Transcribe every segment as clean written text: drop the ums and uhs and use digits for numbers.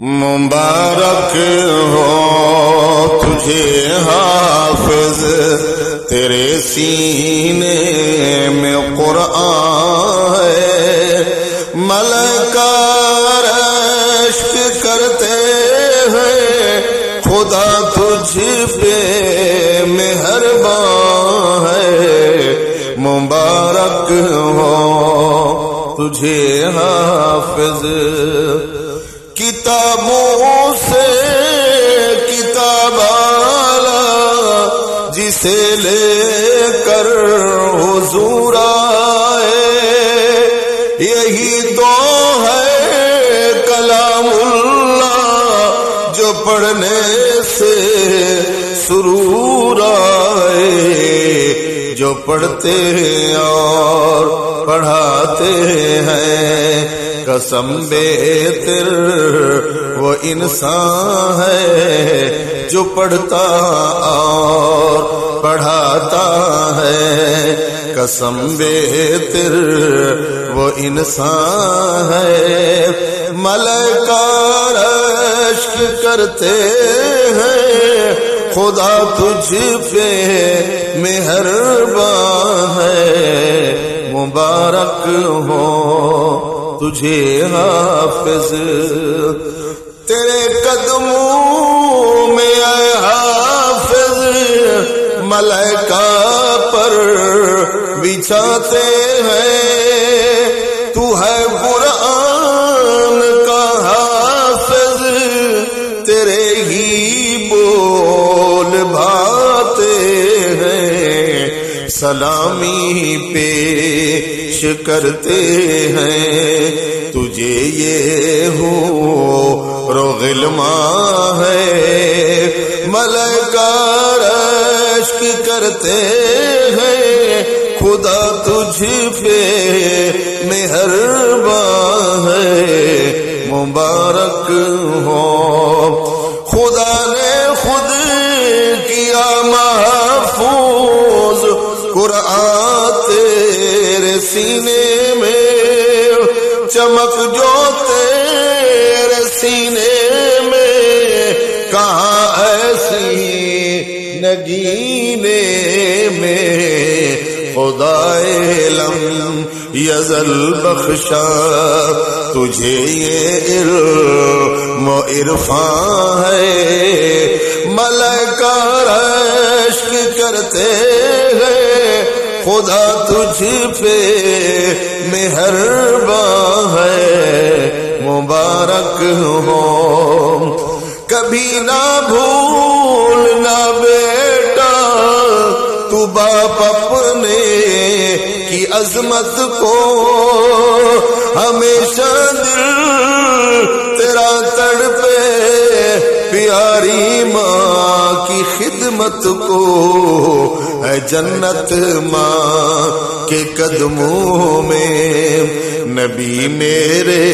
مبارک ہو تجھے حافظ، تیرے سینے میں قرآن ہے، ملائکہ رشک کرتے ہیں، خدا تجھ پہ مہربان ہے، مبارک ہو تجھے حافظ۔ کتابوں سے کتاب آلا جسے لے کر حضور آئے، یہی تو ہے کلام اللہ جو پڑھنے سے سرور آئے، جو پڑھتے اور پڑھاتے ہیں قسم بہتر وہ انسان ہے جو پڑھتا اور پڑھاتا ہے، قسم بہتر وہ انسان ہے، ملائکہ رشک کرتے ہیں، خدا تجھ پہ مہربان ہے، مبارک ہو تجھے حافظ۔ تیرے قدموں میں اے حافظ ملائکہ پر بچھاتے ہیں، تو ہے قرآن کا حافظ، تیرے ہی بول بھاتے ہیں، سلامی پیش کرتے ہیں، تجھے یہ ہو رو غلما ہے، ملائکہ رشک کرتے ہیں، خدا تجھ پہ مہربان ہے، مبارک ہو۔ خدا نے خود کیا محفوظ قرآن تیرے سینے میں، چمک جو تیرے سینے میں، کہاں ایسی نگینے میں، خدائے لم یزل بخشا تجھے یہ علم و عرفان ہے، ملائکہ رشک کرتے ہیں، خدا تجھ پہ مہربان ہے، مبارک ہو۔ کبھی نہ بھولنا بیٹا تو باپ اپنے کی عظمت کو، ہمیشہ دل تیرا تڑپے پیاری ماں کی خدمت کو، ہے جنت ماں کے قدموں میں، نبی میرے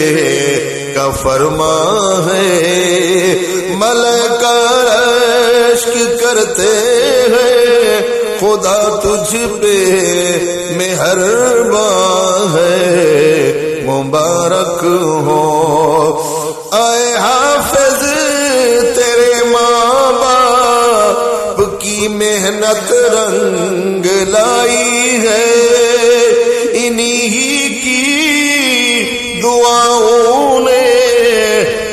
کا فرمان ہے، ملائکہ رشک کرتے ہیں، خدا تجھ پہ مہربان ہے، مبارک ہو۔ اے حافظ تیرے ماں باپ کی محنت رنگ لائی ہے، انہی کی دعاؤں نے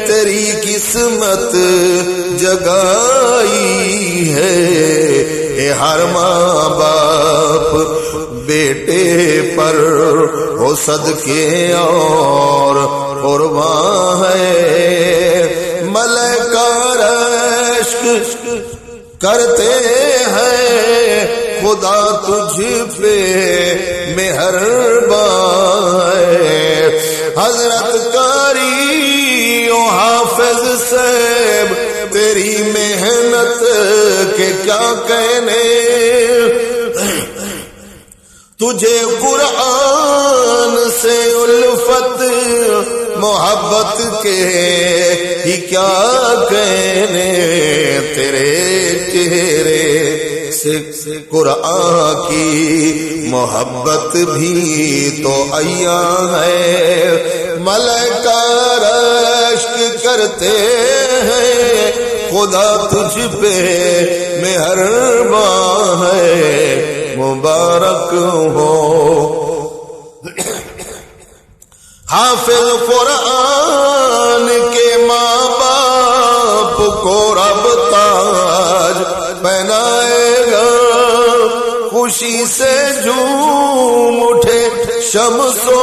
تیری قسمت جگائی ہے، ہر ماں باپ بیٹے پر ہو صدقے اور قربان ہے، ملائکہ رشک کرتے ہیں، خدا تجھ پہ مہربان ہے، حضرت قاری و حافظ صاحب تیری محنت کے کیا کہنے، تجھے قرآن سے الفت محبت کے ہی کیا کہنے، تیرے چہرے سے قرآن کی محبت بھی تو عیاں ہے، ملائکہ رشک کرتے ہیں خدا تجھ پہ مہرباں ہے مبارک ہو۔ حافظ قرآن کے ماں باپ کو رب تاج پہنائے گا، خوشی سے جھوم اٹھے شمس و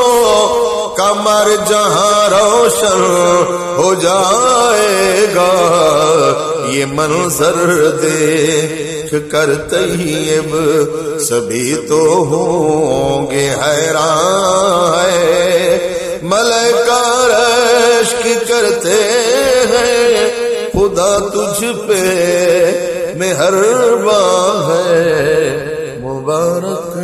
قمر جہاں روشن ہو جائے گا، یہ منظر دیکھ کر طیب سبھی تو ہوں گے حیران ہے، ملائکہ رشک کرتے ہیں خدا تجھ پہ مہرباں ہے مبارک